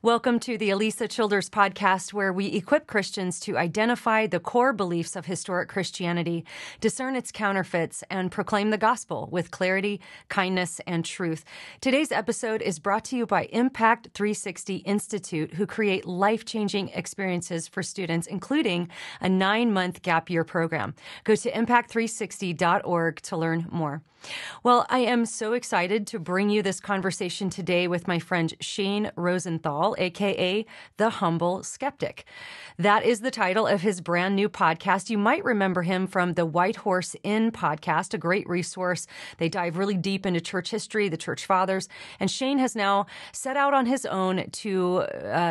Welcome to the Alisa Childers podcast, where we equip Christians to identify the core beliefs of historic Christianity, discern its counterfeits, and proclaim the gospel with clarity, kindness, and truth. Today's episode is brought to you by Impact 360 Institute, who create life-changing experiences for students, including a 9-month gap year program. Go to impact360.org to learn more. Well, I am so excited to bring you this conversation today with my friend Shane Rosenthal, aka The Humble Skeptic. That is the title of his brand new podcast. You might remember him from the White Horse Inn podcast, a great resource. They dive really deep into church history, the church fathers, and Shane has now set out on his own to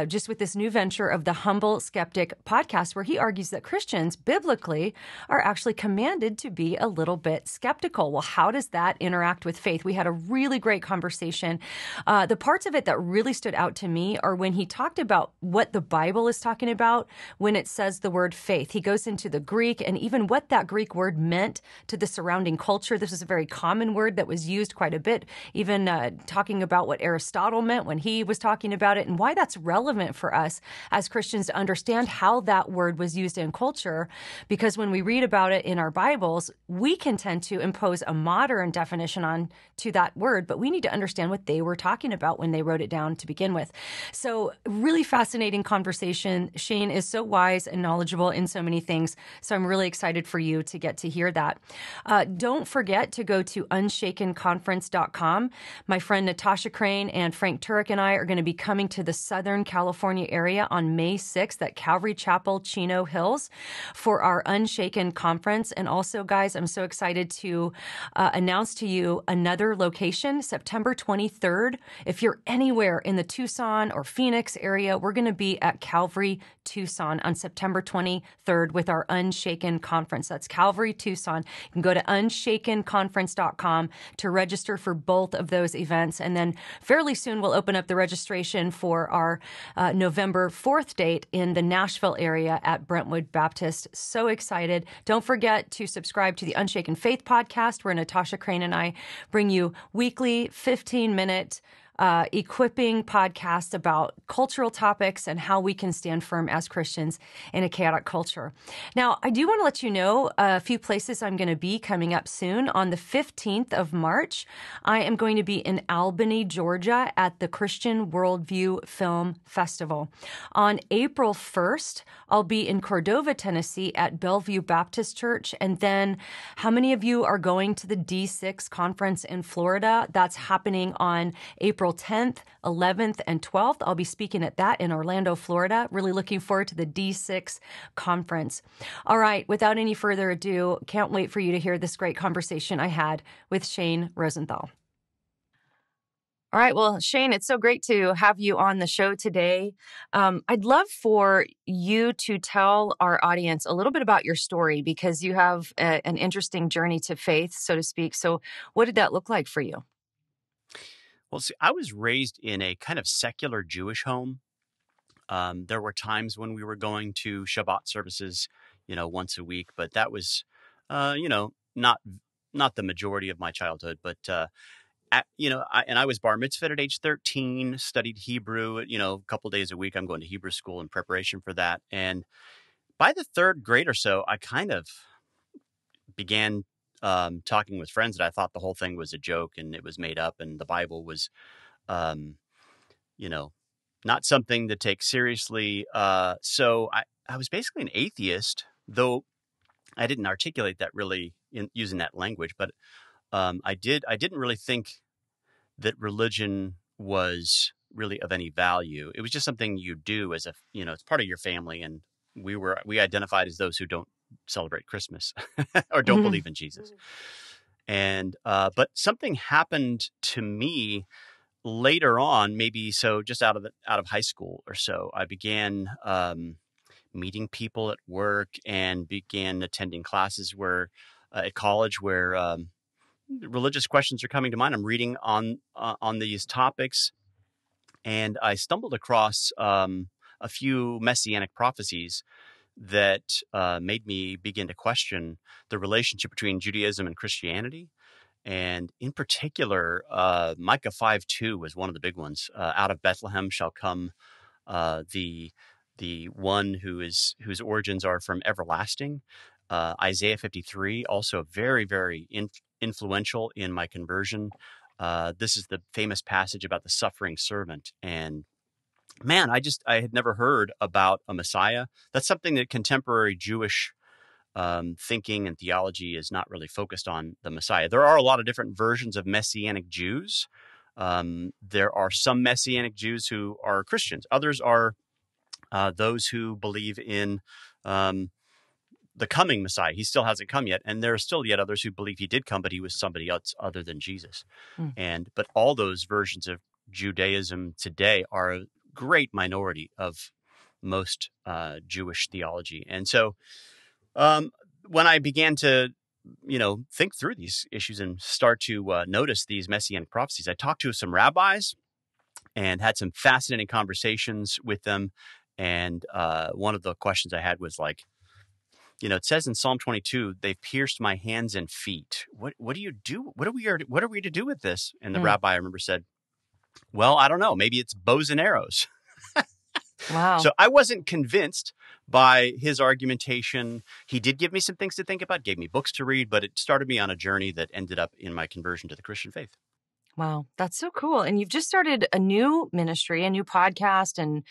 just with this new venture of the Humble Skeptic podcast, where he argues that Christians biblically are actually commanded to be a little bit skeptical. Well, how does that interact with faith? We had a really great conversation. The parts of it that really stood out to me are when he talked about what the Bible is talking about when it says the word faith. He goes into the Greek and even what that Greek word meant to the surrounding culture. This is a very common word that was used quite a bit, even talking about what Aristotle meant when he was talking about it and why that's relevant for us as Christians to understand how that word was used in culture. Because when we read about it in our Bibles, we can tend to impose a modern definition on to that word, but we need to understand what they were talking about when they wrote it down to begin with. So really fascinating conversation. Shane is so wise and knowledgeable in so many things. So I'm really excited for you to get to hear that. Don't forget to go to unshakenconference.com. My friend Natasha Crane and Frank Turek and I are going to be coming to the Southern California area on May 6th at Calvary Chapel, Chino Hills for our Unshaken Conference. And also, guys, I'm so excited to announce to you another location, September 23rd. If you're anywhere in the Tucson or Phoenix area, we're going to be at Calvary Tucson on September 23rd with our Unshaken Conference. That's Calvary Tucson. You can go to unshakenconference.com to register for both of those events. And then fairly soon we'll open up the registration for our November 4th date in the Nashville area at Brentwood Baptist. So excited. Don't forget to subscribe to the Unshaken Faith podcast, where Natasha Crane and I bring you weekly 15-minute equipping podcasts about cultural topics and how we can stand firm as Christians in a chaotic culture. Now, I do want to let you know a few places I'm going to be coming up soon. On the 15th of March, I am going to be in Albany, Georgia at the Christian Worldview Film Festival. On April 1st, I'll be in Cordova, Tennessee at Bellevue Baptist Church. And then how many of you are going to the D6 conference in Florida? That's happening on April 10th, 11th, and 12th. I'll be speaking at that in Orlando, Florida. Really looking forward to the D6 conference. All right, without any further ado, can't wait for you to hear this great conversation I had with Shane Rosenthal. All right, well, Shane, it's so great to have you on the show today. I'd love for you to tell our audience a little bit about your story, because you have an interesting journey to faith, so to speak. So what did that look like for you? Well, see, I was raised in a kind of secular Jewish home. There were times when we were going to Shabbat services, once a week, but that was, not the majority of my childhood. But I was bar mitzvahed at age 13, studied Hebrew, a couple days a week. I'm going to Hebrew school in preparation for that. And by the third grade or so, I kind of began talking with friends that I thought the whole thing was a joke and it was made up, and the Bible was, not something to take seriously. So I was basically an atheist, though I didn't articulate that really in using that language. But I didn't really think that religion was really of any value. It was just something you do as it's part of your family, and we identified as those who don't celebrate Christmas or don't believe in Jesus. And but something happened to me later on, maybe just out of high school or so. I began meeting people at work and began attending classes at college where religious questions are coming to mind. I'm reading on these topics, and I stumbled across a few messianic prophecies that made me begin to question the relationship between Judaism and Christianity. And in particular, Micah 5:2 was one of the big ones. Out of Bethlehem shall come the one whose origins are from everlasting. Isaiah 53, also very, very influential in my conversion. This is the famous passage about the suffering servant. And man, I had never heard about a Messiah. That's something that contemporary Jewish thinking and theology is not really focused on the Messiah. There are a lot of different versions of Messianic Jews. There are some Messianic Jews who are Christians. Others are those who believe in the coming Messiah. He still hasn't come yet. And there are still yet others who believe he did come, but he was somebody else other than Jesus. But all those versions of Judaism today are a great minority of most Jewish theology. And so when I began to, think through these issues and start to notice these messianic prophecies, I talked to some rabbis and had some fascinating conversations with them. And one of the questions I had was like, it says in Psalm 22, they've pierced my hands and feet. What do you do? What are we to do with this? And the rabbi, I remember, said, well, I don't know. Maybe it's bows and arrows. Wow. So I wasn't convinced by his argumentation. He did give me some things to think about, gave me books to read, but it started me on a journey that ended up in my conversion to the Christian faith. Wow, that's so cool. And you've just started a new ministry, a new podcast and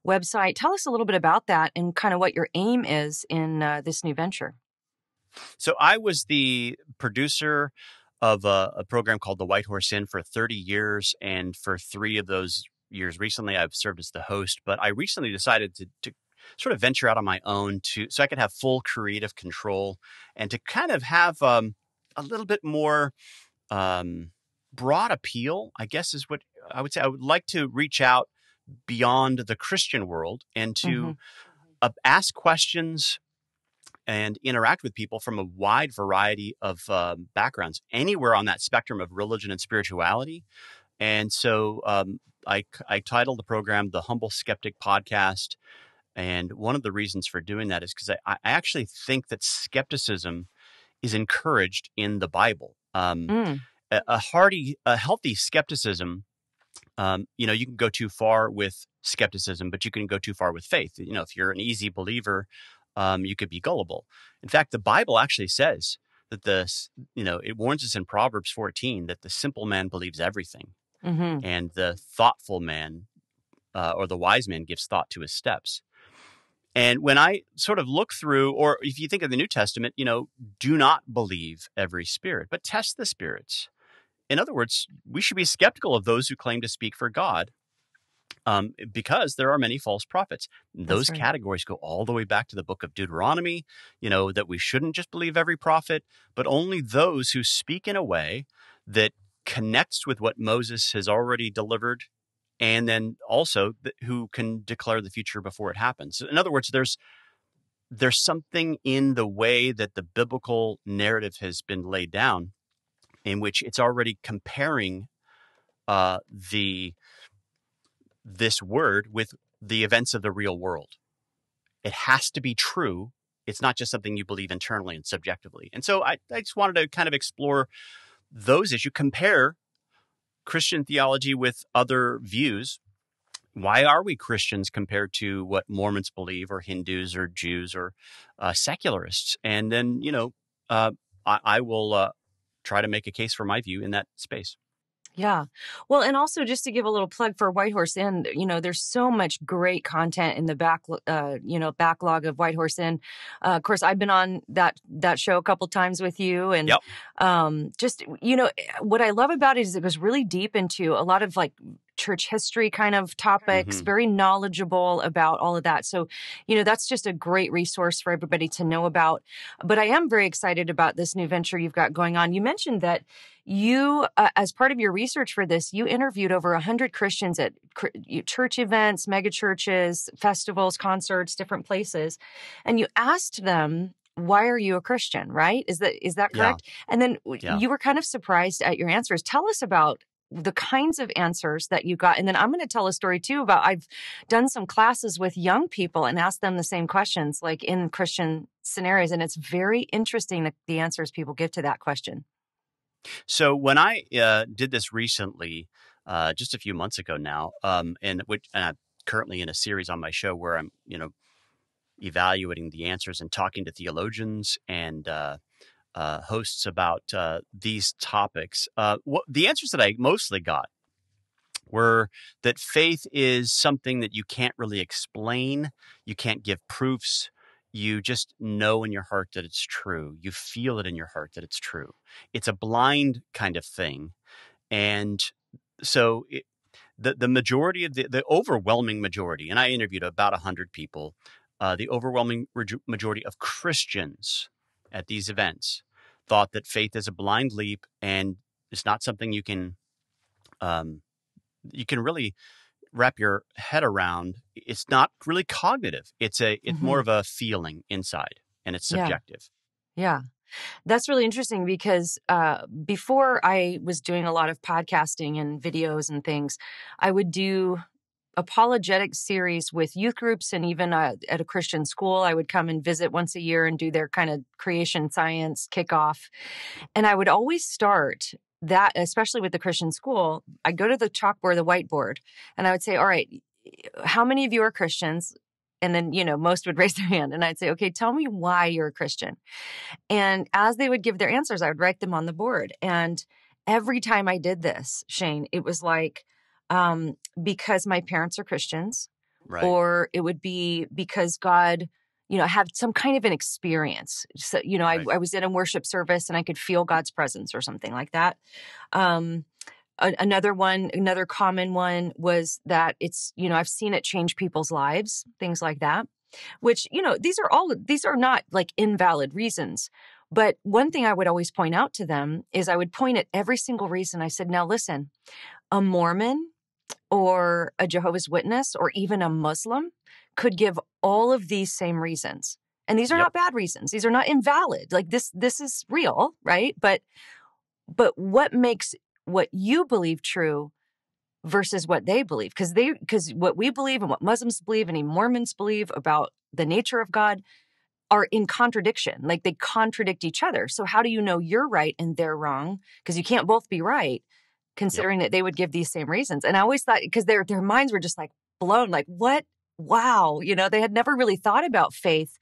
website. Tell us a little bit about that and kind of what your aim is in this new venture. So I was the producer of a program called The White Horse Inn for 30 years. And for 3 of those years recently, I've served as the host. But I recently decided to sort of venture out on my own so I could have full creative control and to kind of have a little bit more broad appeal, I guess is what I would say. I would like to reach out beyond the Christian world and to ask questions and interact with people from a wide variety of backgrounds, anywhere on that spectrum of religion and spirituality. And so I titled the program The Humble Skeptic Podcast. And one of the reasons for doing that is because I actually think that skepticism is encouraged in the Bible. A healthy skepticism, you can go too far with skepticism, but you can go too far with faith. If you're an easy believer, you could be gullible. In fact, the Bible actually says that it warns us in Proverbs 14 that the simple man believes everything, and the thoughtful man or the wise man gives thought to his steps. And when I sort of look through, or if you think of the New Testament, do not believe every spirit, but test the spirits. In other words, we should be skeptical of those who claim to speak for God, because there are many false prophets. Those categories go all the way back to the book of Deuteronomy, that we shouldn't just believe every prophet, but only those who speak in a way that connects with what Moses has already delivered, and then also who can declare the future before it happens. In other words, there's something in the way that the biblical narrative has been laid down in which it's already comparing this word with the events of the real world. It has to be true. It's not just something you believe internally and subjectively. And so I just wanted to kind of explore those issues, compare Christian theology with other views. Why are we Christians compared to what Mormons believe, or Hindus, or Jews, or secularists? And then, I will try to make a case for my view in that space. Yeah. Well, and also just to give a little plug for White Horse Inn, there's so much great content in the backlog of White Horse Inn. Of course, I've been on that show a couple times with you, and what I love about it is it goes really deep into a lot of like church history kind of topics, very knowledgeable about all of that. So, that's just a great resource for everybody to know about. But I am very excited about this new venture you've got going on. You mentioned that you, as part of your research for this, you interviewed over 100 Christians at church events, mega churches, festivals, concerts, different places. And you asked them, why are you a Christian, right? Is that correct? Yeah. And then you were kind of surprised at your answers. Tell us about the kinds of answers that you got. And then I'm going to tell a story too about, I've done some classes with young people and asked them the same questions, like in Christian scenarios. And it's very interesting the answers people give to that question. So when I did this recently, just a few months ago now, and I currently in a series on my show where I'm, evaluating the answers and talking to theologians and hosts about these topics. The answers that I mostly got were that faith is something that you can't really explain, you can't give proofs. You just know in your heart that it's true. You feel it in your heart that it's true. It's a blind kind of thing. And so the majority of the overwhelming majority, and I interviewed about 100 people, the overwhelming majority of Christians at these events thought that faith is a blind leap and it's not something um, you can really wrap your head around. It's not really cognitive. It's more of a feeling inside, and it's Yeah. subjective. Yeah. That's really interesting because before I was doing a lot of podcasting and videos and things, I would do apologetic series with youth groups, and even at a Christian school, I would come and visit once a year and do their kind of creation science kickoff. And I would always start that, especially with the Christian school, I'd go to the chalkboard, the whiteboard, and I would say, all right, how many of you are Christians? And then, most would raise their hand. And I'd say, okay, tell me why you're a Christian. And as they would give their answers, I would write them on the board. And every time I did this, Shane, it was like, because my parents are Christians, Right. or it would be because God, I have some kind of an experience. So, Right. I was in a worship service and I could feel God's presence or something like that. Another common one was that it's, I've seen it change people's lives, things like that, which, these are not like invalid reasons. But one thing I would always point out to them is I would point at every single reason. I said, now listen, a Mormon or a Jehovah's Witness or even a Muslim could give all of these same reasons. And these are Yep. not bad reasons. These are not invalid. Like this is real, right? But what makes what you believe true versus what they believe? Because what we believe and what Muslims believe and even Mormons believe about the nature of God are in contradiction. Like they contradict each other. So how do you know you're right and they're wrong? Because you can't both be right, considering that they would give these same reasons. And I always thought, because their minds were just like blown, like, what? Wow. They had never really thought about faith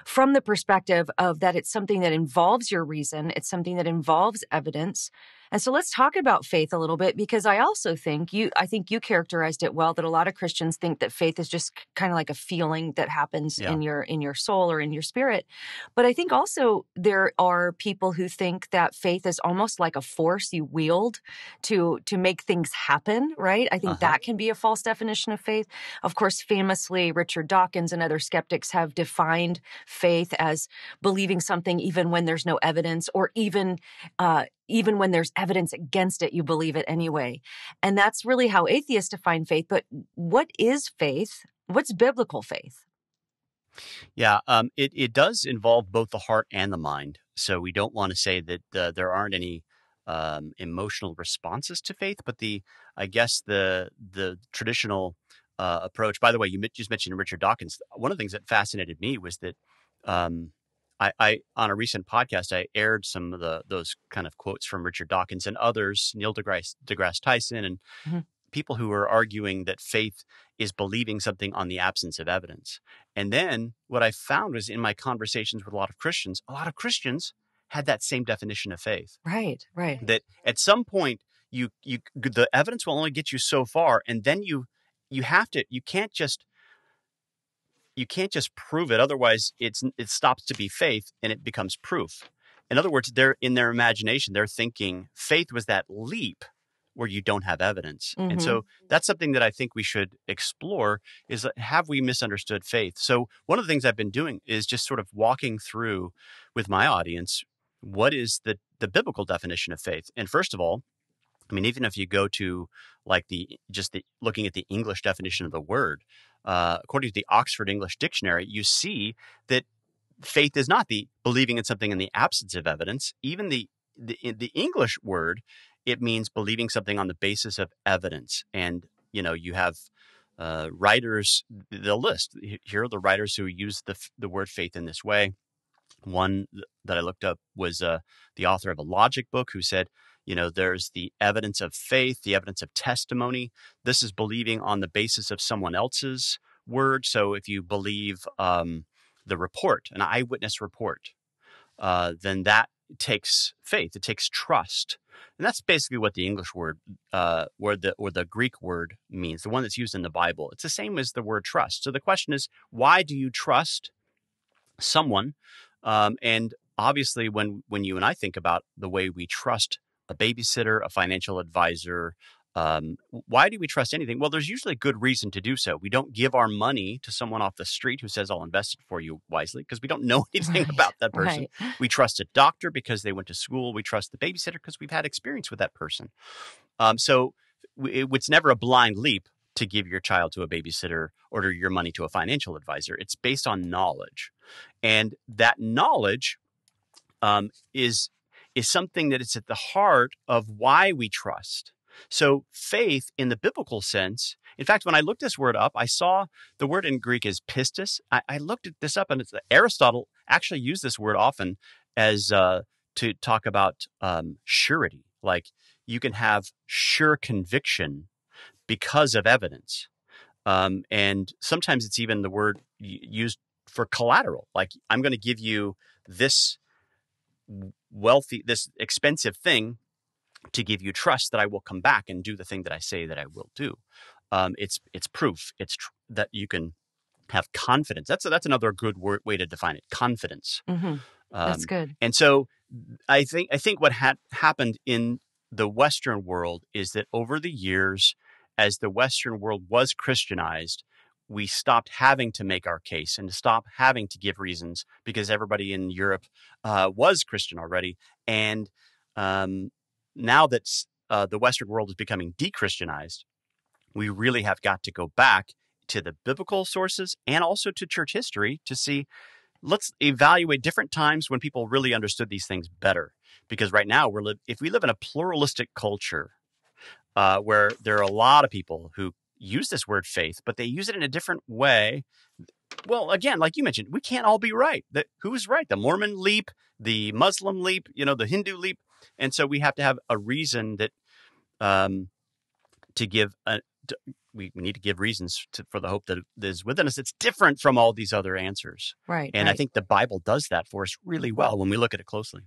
from the perspective of that it's something that involves your reason. It's something that involves evidence. And so let's talk about faith a little bit, because I also think I think you characterized it well, that a lot of Christians think that faith is just kind of like a feeling that happens Yeah. in your soul or in your spirit. But I think also there are people who think that faith is almost like a force you wield to make things happen, right? I think that can be a false definition of faith. Of course, famously, Richard Dawkins and other skeptics have defined faith as believing something even when there's no evidence, or even when there's evidence against it, you believe it anyway. And that's really how atheists define faith. But what is faith? What's biblical faith? Yeah, it does involve both the heart and the mind. So we don't want to say that there aren't any emotional responses to faith, but I guess the traditional approach. By the way, just mentioned Richard Dawkins. One of the things that fascinated me was that um, I on a recent podcast I aired some of those kind of quotes from Richard Dawkins and others, Neil deGrasse Tyson, and Mhm. people who are arguing that faith is believing something on the absence of evidence. And then what I found was in my conversations with a lot of Christians had that same definition of faith. Right. That at some point the evidence will only get you so far, and then you can't just prove it. Otherwise, it stops to be faith and it becomes proof. In other words, they're in their imagination, they're thinking faith was that leap where you don't have evidence. And Mm-hmm. so that's something that I think we should explore is that, have we misunderstood faith? So one of the things I've been doing is just sort of walking through with my audience, what is the biblical definition of faith? And first of all, I mean, even if you go to like looking at the English definition of the word, according to the Oxford English Dictionary, you see that faith is not the believing in something in the absence of evidence. Even the English word, it means believing something on the basis of evidence. And you have writers. The list here are the writers who use the word faith in this way. One that I looked up was the author of a logic book who said, There's the evidence of faith, the evidence of testimony. This is believing on the basis of someone else's word. So if you believe the report, an eyewitness report, then that takes faith. It takes trust, and that's basically what the English word, or the Greek word means. The one that's used in the Bible. It's the same as the word trust. So the question is, why do you trust someone? And obviously, when you and I think about the way we trust a babysitter, a financial advisor, why do we trust anything? Well, there's usually a good reason to do so. We don't give our money to someone off the street who says, I'll invest it for you wisely, because we don't know anything about that person. Right. We trust a doctor because they went to school. We trust the babysitter because we've had experience with that person. So it's never a blind leap to give your child to a babysitter or to your money to a financial advisor. It's based on knowledge. And that knowledge is something that is at the heart of why we trust. So faith in the biblical sense, in fact, when I looked this word up, I saw the word in Greek is pistis. I looked this up, and Aristotle actually used this word often as to talk about surety. Like, you can have sure conviction because of evidence. And sometimes it's even the word used for collateral. Like, I'm going to give you this expensive thing to give you trust that I will come back and do the thing that I say that I will do. It's proof. That you can have confidence. That's another good way to define it. Confidence. Mm-hmm. That's good. And so I think what had happened in the Western world is that over the years, as the Western world was Christianized, we stopped having to make our case and stopped having to give reasons, because everybody in Europe was Christian already. And now that the Western world is becoming de-Christianized, we really have got to go back to the biblical sources and also to church history to see, let's evaluate different times when people really understood these things better. Because right now, if we live in a pluralistic culture where there are a lot of people who use this word faith, but they use it in a different way. Well, again, like you mentioned, we can't all be right. Who's right? The Mormon leap, the Muslim leap, the Hindu leap. And so we have to have a reason that we need to give reasons for the hope that is within us. It's different from all these other answers. Right. And I think the Bible does that for us really well when we look at it closely.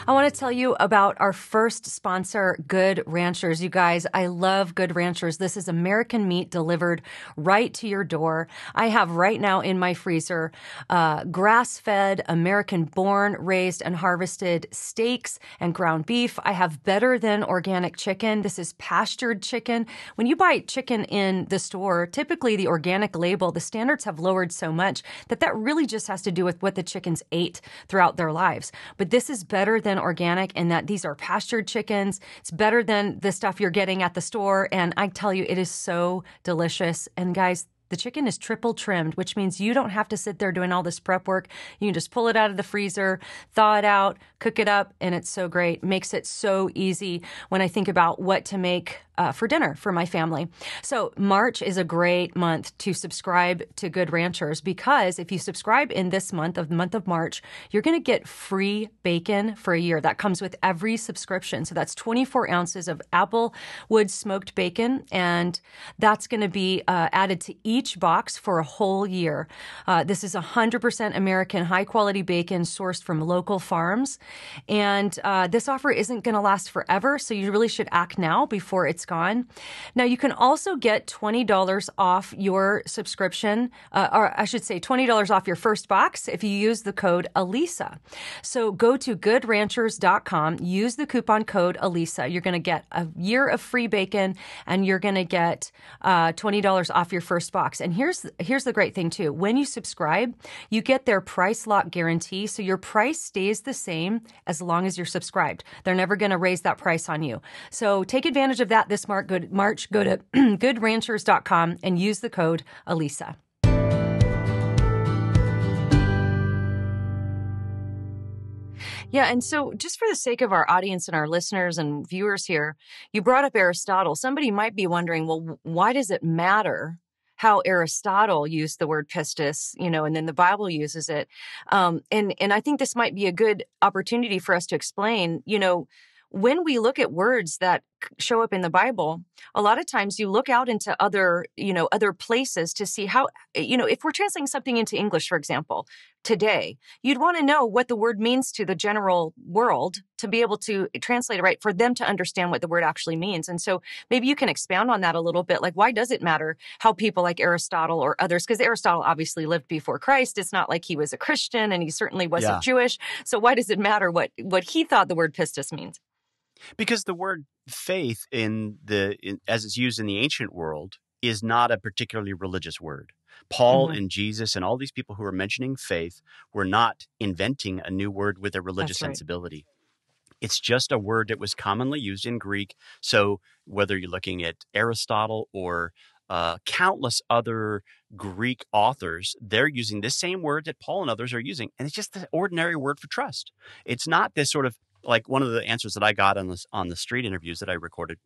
I want to tell you about our first sponsor, Good Ranchers. You guys, I love Good Ranchers. This is American meat delivered right to your door. I have right now in my freezer grass-fed, American-born, raised, and harvested steaks and ground beef. I have better than organic chicken. This is pastured chicken. When you buy chicken in the store, typically the organic label, the standards have lowered so much that really just has to do with what the chickens ate throughout their lives. But this is better than organic in that these are pastured chickens. It's better than the stuff you're getting at the store. And I tell you, it is so delicious. And guys, the chicken is triple trimmed, which means you don't have to sit there doing all this prep work. You can just pull it out of the freezer, thaw it out, cook it up, and it's so great. Makes it so easy when I think about what to make for dinner for my family. So March is a great month to subscribe to Good Ranchers, because if you subscribe in this month, the month of March, you're going to get free bacon for a year. That comes with every subscription. So that's 24 ounces of Applewood smoked bacon, and that's going to be added to each box for a whole year. This is 100% American high-quality bacon sourced from local farms, and this offer isn't going to last forever, so you really should act now before it's gone. Now, you can also get $20 off your subscription, or I should say $20 off your first box if you use the code Alisa. So go to goodranchers.com, use the coupon code Alisa. You're going to get a year of free bacon, and you're going to get $20 off your first box. And here's the great thing too. When you subscribe, you get their price lock guarantee. So your price stays the same as long as you're subscribed. They're never going to raise that price on you. So take advantage of that this March. Go to goodranchers.com and use the code Alisa. Yeah, and so just for the sake of our audience and our listeners and viewers here, you brought up Aristotle. Somebody might be wondering, well, why does it matter how Aristotle used the word pistis, and then the Bible uses it. And I think this might be a good opportunity for us to explain, when we look at words that show up in the Bible, a lot of times you look out into other places to see how, if we're translating something into English, for example, today, you'd want to know what the word means to the general world to be able to translate it right, for them to understand what the word actually means. And so maybe you can expound on that a little bit. Like, why does it matter how people like Aristotle or others, because Aristotle obviously lived before Christ. It's not like he was a Christian, and he certainly wasn't Jewish. So why does it matter what he thought the word pistis means? Because the word faith as it's used in the ancient world is not a particularly religious word. Paul and Jesus and all these people who are mentioning faith were not inventing a new word with a religious sensibility. It's just a word that was commonly used in Greek. So whether you're looking at Aristotle or countless other Greek authors, they're using this same word that Paul and others are using. And it's just the ordinary word for trust. It's not this sort of, like, one of the answers that I got on the street interviews that I recorded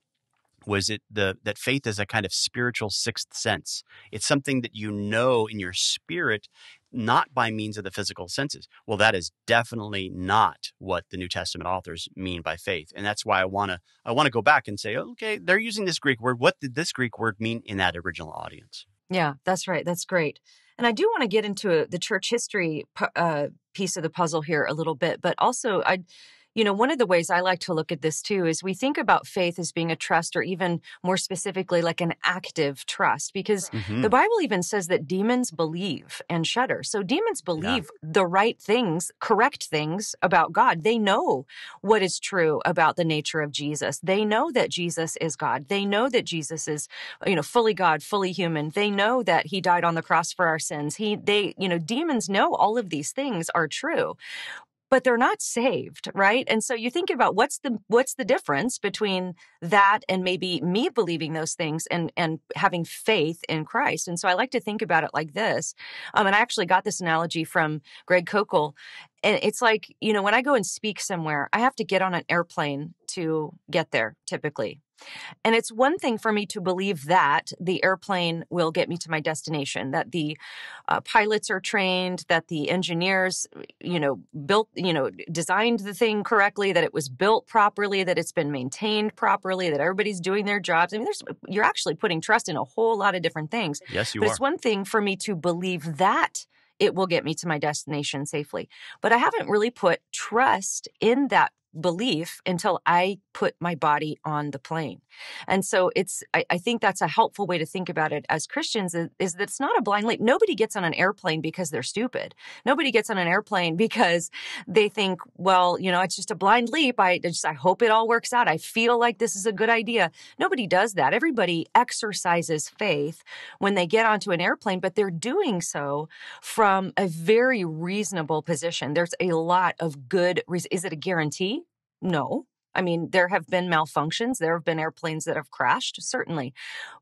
was that faith is a kind of spiritual sixth sense. It's something that you know in your spirit, not by means of the physical senses. Well, that is definitely not what the New Testament authors mean by faith. And that's why I want to go back and say, okay, they're using this Greek word. What did this Greek word mean in that original audience? Yeah, that's right. That's great. And I do want to get into the church history piece of the puzzle here a little bit, but also one of the ways I like to look at this too is we think about faith as being a trust, or even more specifically, like an active trust, because the Bible even says that demons believe and shudder. So demons believe the right things, correct things about God. They know what is true about the nature of Jesus. They know that Jesus is God. They know that Jesus is, fully God, fully human. They know that he died on the cross for our sins. Demons know all of these things are true, but they're not saved, right? And so you think about what's the difference between that and maybe me believing those things and having faith in Christ. And so I like to think about it like this. And I actually got this analogy from Greg Kokel. And it's like, when I go and speak somewhere, I have to get on an airplane to get there typically. And it's one thing for me to believe that the airplane will get me to my destination, that the pilots are trained, that the engineers, built, designed the thing correctly, that it was built properly, that it's been maintained properly, that everybody's doing their jobs. I mean, you're actually putting trust in a whole lot of different things. Yes, you are. But it's one thing for me to believe that it will get me to my destination safely, but I haven't really put trust in that belief until I put my body on the plane. And so I think that's a helpful way to think about it as Christians is that it's not a blind leap. Nobody gets on an airplane because they're stupid. Nobody gets on an airplane because they think, well, it's just a blind leap. I hope it all works out. I feel like this is a good idea. Nobody does that. Everybody exercises faith when they get onto an airplane, but they're doing so from a very reasonable position. There's a lot of good reason. Is it a guarantee? No. I mean, there have been malfunctions. There have been airplanes that have crashed, certainly.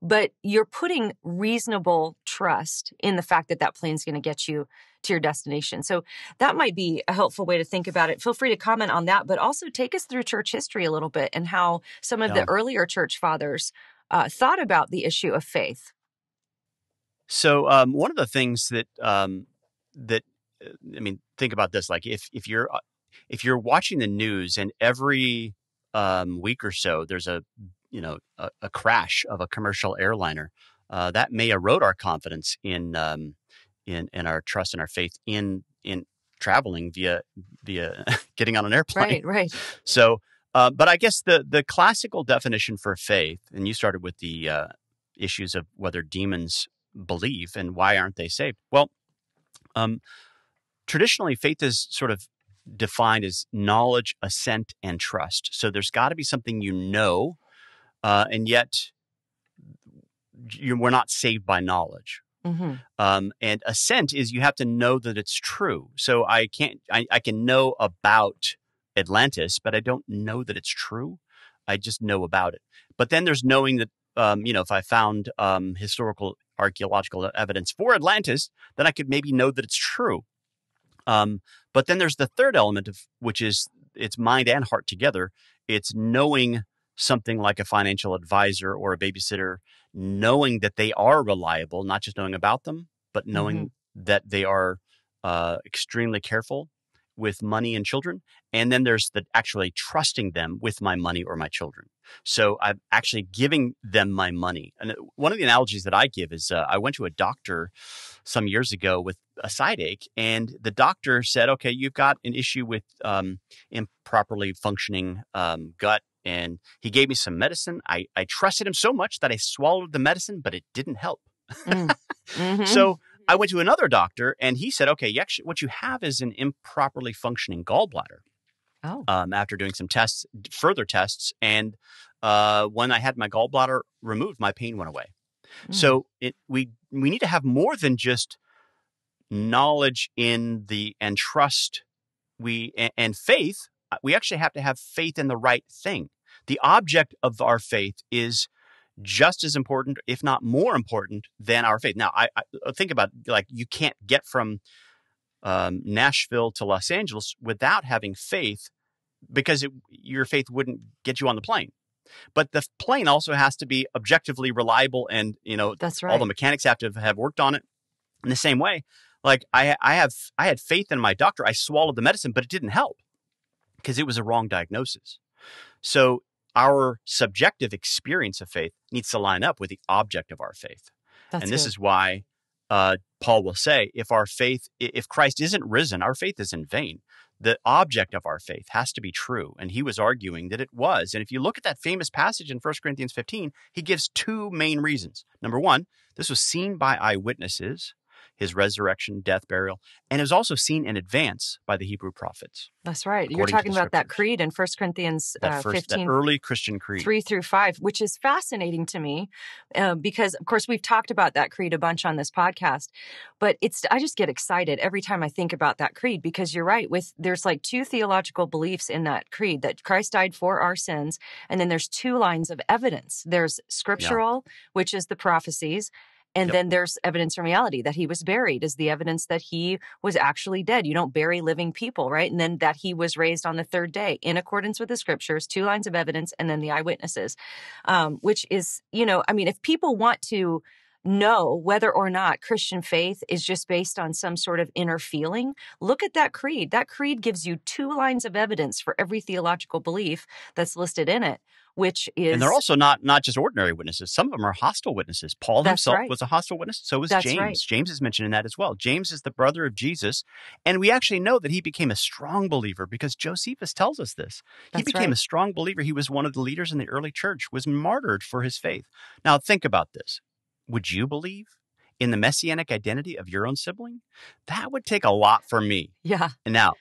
But you're putting reasonable trust in the fact that that plane's going to get you to your destination. So that might be a helpful way to think about it. Feel free to comment on that, but also take us through church history a little bit and how some of the earlier church fathers thought about the issue of faith. So one of the things think about this, like if you're watching the news and every week or so there's a crash of a commercial airliner, that may erode our confidence in our trust and our faith in traveling via getting on an airplane. Right. So, but I guess the classical definition for faith, and you started with the issues of whether demons believe and why aren't they saved. Well, traditionally, faith is sort of defined as knowledge, assent, and trust. So there's got to be something and yet we're not saved by knowledge. And assent is you have to know that it's true. So I can know about Atlantis, but I don't know that it's true. I just know about it. But then there's knowing that, if I found historical archaeological evidence for Atlantis, then I could maybe know that it's true. But then there's the third element which is it's mind and heart together. It's knowing something like a financial advisor or a babysitter, knowing that they are reliable, not just knowing about them, but Mm-hmm. knowing that they are extremely careful with money and children. And then there's the actually trusting them with my money or my children. So I'm actually giving them my money. And one of the analogies that I give is I went to a doctor some years ago with a side ache, and the doctor said, okay, you've got an issue with improperly functioning gut. And he gave me some medicine. I trusted him so much that I swallowed the medicine, but it didn't help. Mm. Mm-hmm. So I went to another doctor, and he said, okay, actually, what you have is an improperly functioning gallbladder. Oh. After doing some tests, further tests, and when I had my gallbladder removed, my pain went away. Mm. So we need to have more than just knowledge and trust and faith. We actually have to have faith in the right thing. The object of our faith is just as important, if not more important, than our faith. Now, I think about, like, you can't get from Nashville to Los Angeles without having faith, because your faith wouldn't get you on the plane. But the plane also has to be objectively reliable, and That's all the right. mechanics have to have worked on it. In the same way, like I had faith in my doctor. I swallowed the medicine, but it didn't help because it was a wrong diagnosis. So our subjective experience of faith needs to line up with the object of our faith. That's And this good. is why Paul will say, if Christ isn't risen, our faith is in vain. The object of our faith has to be true. And he was arguing that it was. And if you look at that famous passage in 1 Corinthians 15, he gives two main reasons. Number one, this was seen by eyewitnesses, his resurrection, death, burial, and it was also seen in advance by the Hebrew prophets, That's right. You're according to talking the about that scriptures. creed in 1 Corinthians That 15, early Christian creed. 3 through 5, which is fascinating to me because, of course, we've talked about that creed a bunch on this podcast. But I just get excited every time I think about that creed, because you're right. There's like two theological beliefs in that creed: that Christ died for our sins, and then there's two lines of evidence. There's Yeah. scriptural, which is the prophecies. And Yep. then there's evidence from reality, that he was buried is the evidence that he was actually dead. You don't bury living people, right? And then that he was raised on the third day in accordance with the scriptures, two lines of evidence, and then the eyewitnesses, which is, if people want to know whether or not Christian faith is just based on some sort of inner feeling, look at that creed. That creed gives you two lines of evidence for every theological belief that's listed in it, which And they're is, also not just ordinary witnesses. Some of them are hostile witnesses. Paul that's himself right. was a hostile witness. So was That's right. James. James is mentioned in that as well. James is the brother of Jesus. And we actually know that he became a strong believer because Josephus tells us this. He That's became a right. strong believer. He was one of the leaders in the early church, was martyred for his faith. Now, think about this. Would you believe in the messianic identity of your own sibling? That would take a lot for me. Yeah. And now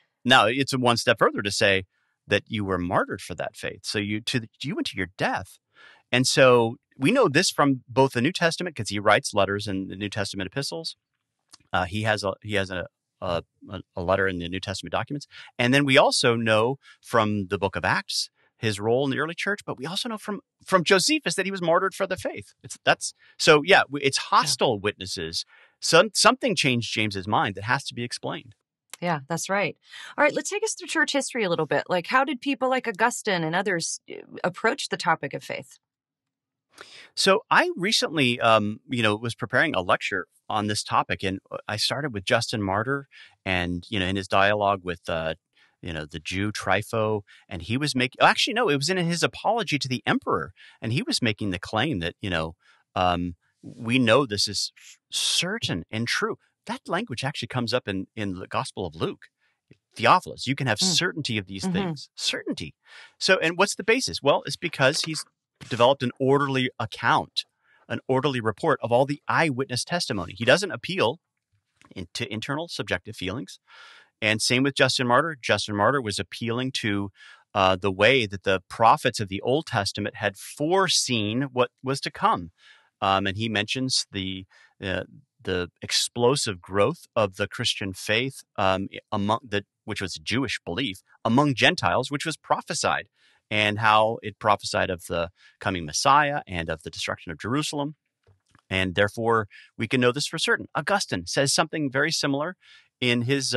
it's one step further to say that you were martyred for that faith. So you went to your death. And so we know this from both the New Testament, because he writes letters in the New Testament epistles. He has a letter in the New Testament documents. And then we also know from the book of Acts his role in the early church, but we also know from Josephus that he was martyred for the faith. It's hostile witnesses. Something changed James's mind that has to be explained. Yeah, that's right. All right, let's take us through church history a little bit. Like, how did people like Augustine and others approach the topic of faith? So I recently, was preparing a lecture on this topic, and I started with Justin Martyr, and in his dialogue with, the Jew Trypho, and he was making. Actually, no, it was in his apology to the emperor, and he was making the claim that we know this is certain and true. That language actually comes up in the Gospel of Luke. Theophilus, you can have Mm. certainty of these Mm-hmm. things. Certainty. So, and what's the basis? Well, it's because he's developed an orderly account, an orderly report of all the eyewitness testimony. He doesn't appeal to internal subjective feelings. And same with Justin Martyr. Justin Martyr was appealing to the way that the prophets of the Old Testament had foreseen what was to come. And he mentions the explosive growth of the Christian faith which was Jewish belief among Gentiles, which was prophesied, and how it prophesied of the coming Messiah and of the destruction of Jerusalem. And therefore, we can know this for certain. Augustine says something very similar in his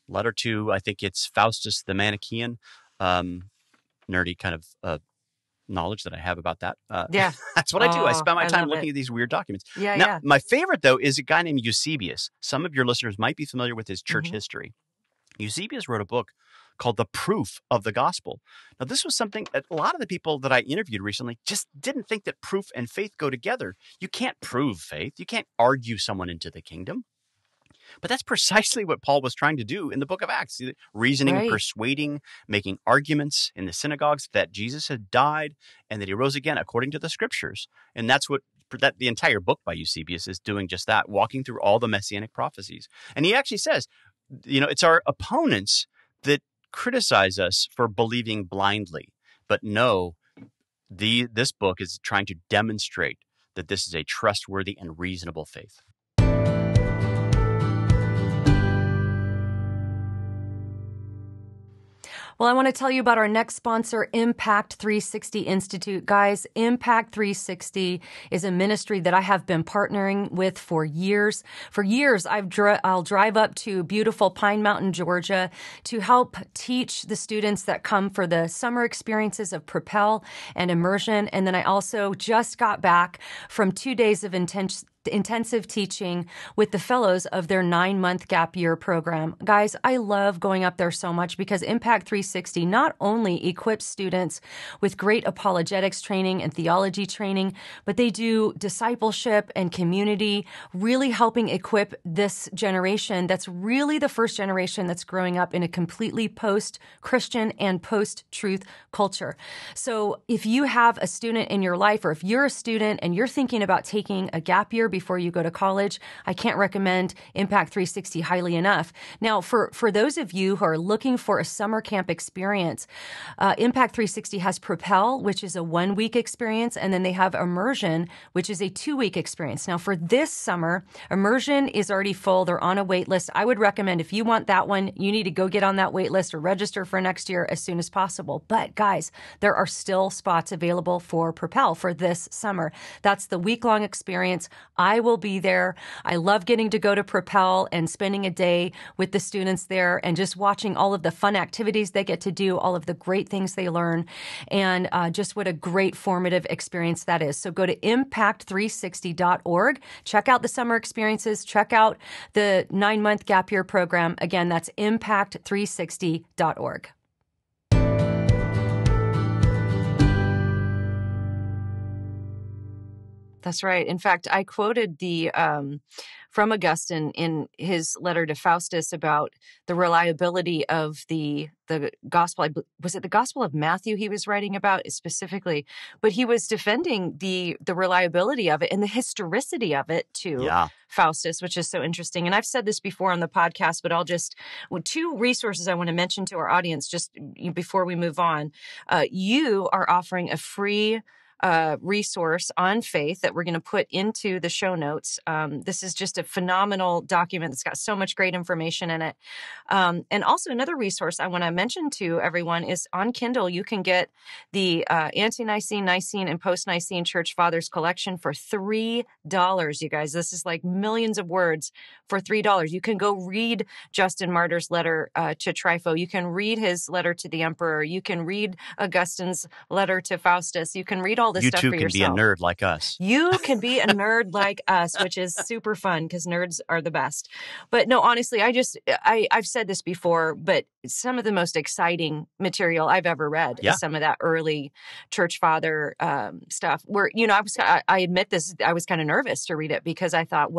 letter to, I think it's Faustus the Manichaean, nerdy kind of knowledge that I have about that. Yeah. That's what I do. I Oh, spend my I time love looking it. at these weird documents. Yeah, Now, yeah. my favorite, though, is a guy named Eusebius. Some of your listeners might be familiar with his church Hmm. history. Eusebius wrote a book called The Proof of the Gospel. Now, this was something that a lot of the people that I interviewed recently just didn't think that proof and faith go together. You can't prove faith. You can't argue someone into the kingdom. But that's precisely what Paul was trying to do in the book of Acts, reasoning and Right. persuading, making arguments in the synagogues that Jesus had died and that he rose again according to the scriptures. And that's what the entire book by Eusebius is doing, just that, walking through all the messianic prophecies. And he actually says, it's our opponents that criticize us for believing blindly. But no, this book is trying to demonstrate that this is a trustworthy and reasonable faith. Well, I want to tell you about our next sponsor, Impact 360 Institute. Guys, Impact 360 is a ministry that I have been partnering with for years. For years, I'll drive up to beautiful Pine Mountain, Georgia, to help teach the students that come for the summer experiences of Propel and Immersion. And then I also just got back from 2 days of intensive teaching with the fellows of their 9-month gap year program. Guys, I love going up there so much because Impact 360 not only equips students with great apologetics training and theology training, but they do discipleship and community, really helping equip this generation that's really the first generation that's growing up in a completely post-Christian and post-truth culture. So if you have a student in your life, or if you're a student and you're thinking about taking a gap year before you go to college, I can't recommend Impact 360 highly enough. Now, for those of you who are looking for a summer camp experience, Impact 360 has Propel, which is a 1-week experience, and then they have Immersion, which is a 2-week experience. Now, for this summer, Immersion is already full. They're on a wait list. I would recommend, if you want that one, you need to go get on that wait list or register for next year as soon as possible. But guys, there are still spots available for Propel for this summer. That's the week-long experience. I will be there. I love getting to go to Propel and spending a day with the students there and just watching all of the fun activities they get to do, all of the great things they learn, and just what a great formative experience that is. So go to impact360.org. Check out the summer experiences. Check out the 9-month gap year program. Again, that's impact360.org. That's right. In fact, I quoted from Augustine in his letter to Faustus about the reliability of the gospel. Was it the Gospel of Matthew he was writing about specifically? But he was defending the reliability of it and the historicity of it to Faustus, which is so interesting. And I've said this before on the podcast, but two resources I want to mention to our audience just before we move on. You are offering a free resource on faith that we're going to put into the show notes. This is just a phenomenal document that's got so much great information in it. And also another resource I want to mention to everyone is on Kindle. You can get the Ante-Nicene, Nicene, and Post-Nicene Church Fathers collection for $3, you guys. This is like millions of words for $3. You can go read Justin Martyr's letter to Trypho. You can read his letter to the emperor. You can read Augustine's letter to Faustus. You can read all this stuff for yourself. You too can be a nerd like us. You can be a nerd like us, which is super fun because nerds are the best. But no, honestly, I've said this before, but some of the most exciting material I've ever read is some of that early church father stuff where, I admit this, I was kind of nervous to read it because I thought,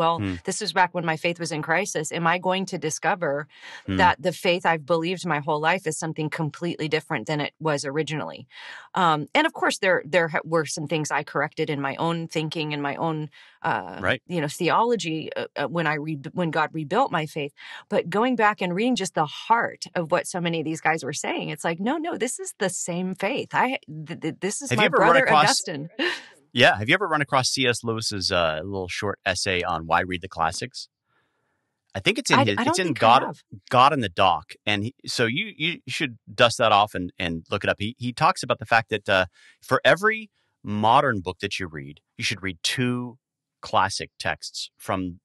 this was back when my faith was in crisis. Am I going to discover that the faith I've believed my whole life is something completely different than it was originally? And of course, there were some things I corrected in my own thinking and my own, theology when God rebuilt my faith. But going back and reading just the heart of what so many of these guys were saying, it's like, no, this is the same faith. This is my brother Augustine. Yeah. Have you ever run across C.S. Lewis's little short essay on why read the classics? I think it's in God in the Dock. And so you should dust that off and look it up. He talks about the fact that for every modern book that you read, you should read 2 classic texts from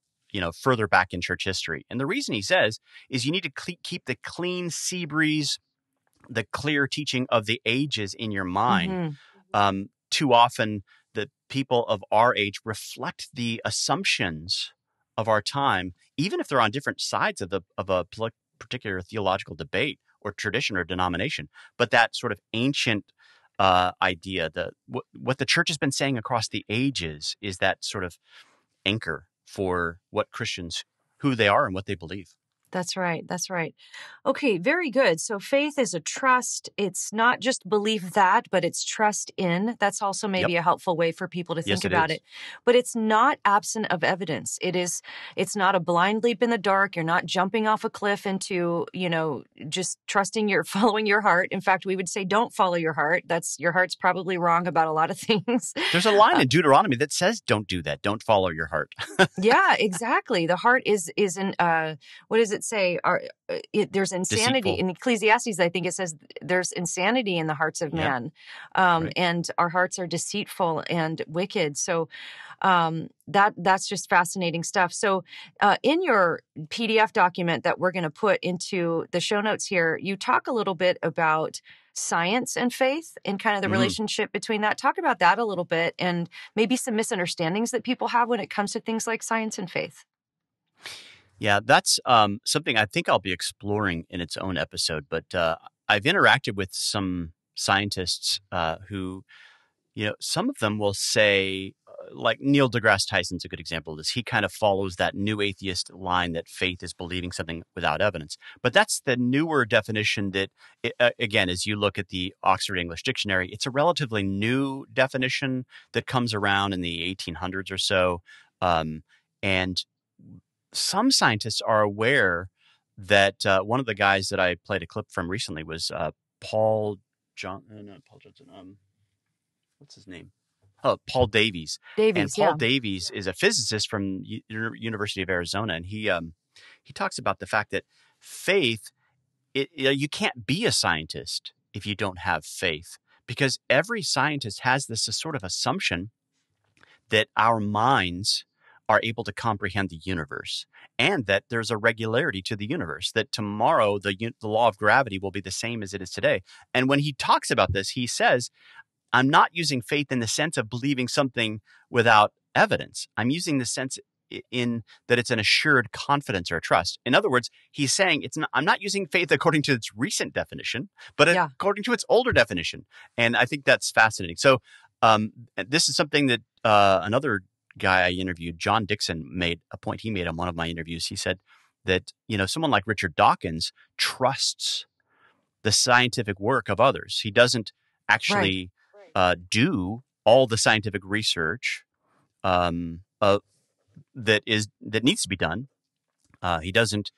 further back in church history. And the reason he says is you need to keep the clean sea breeze, the clear teaching of the ages in your mind. too often the people of our age reflect the assumptions of our time, even if they're on different sides of a particular theological debate or tradition or denomination. But that sort of ancient idea, what the church has been saying across the ages, is that sort of anchor for what Christians, who they are and what they believe. That's right. That's right. Okay, very good. So faith is a trust. It's not just belief that, but it's trust in. That's also Yep. maybe a helpful way for people to Yes, think it about is. it. But it's not absent of evidence. It's not a blind leap in the dark. You're not jumping off a cliff into, just trusting following your heart. In fact, we would say don't follow your heart. Your heart's probably wrong about a lot of things. There's a line in Deuteronomy that says, don't do that. Don't follow your heart. Yeah, exactly. The heart is an what does it say? There's insanity Deceitful. in Ecclesiastes. I think it says there's insanity in the hearts of Yeah. man, Right. and our hearts are deceitful and wicked. So that's just fascinating stuff. So in your PDF document that we're going to put into the show notes here, you talk a little bit about science and faith and kind of the relationship between that. Talk about that a little bit and maybe some misunderstandings that people have when it comes to things like science and faith. Yeah, that's something I think I'll be exploring in its own episode. But I've interacted with some scientists who, some of them will say, like Neil deGrasse Tyson's a good example of this. He kind of follows that new atheist line that faith is believing something without evidence. But that's the newer definition that, again, as you look at the Oxford English Dictionary, it's a relatively new definition that comes around in the 1800s or so. And some scientists are aware that one of the guys that I played a clip from recently was Paul Johnson. What's his name? Oh, Paul Davies. And Davies, Paul yeah. Davies is a physicist from University of Arizona, and he talks about the fact that faith, you can't be a scientist if you don't have faith, because every scientist has this sort of assumption that our minds are able to comprehend the universe, and that there's a regularity to the universe, that tomorrow the law of gravity will be the same as it is today. And when he talks about this, he says, I'm not using faith in the sense of believing something without evidence. I'm using the sense in that it's an assured confidence or a trust. In other words, he's saying I'm not using faith according to its recent definition, but according to its older definition. And I think that's fascinating. So this is something that another guy I interviewed, John Dixon, made a point he made on one of my interviews. He said that, someone like Richard Dawkins trusts the scientific work of others. He doesn't actually do all the scientific research that needs to be done. He doesn't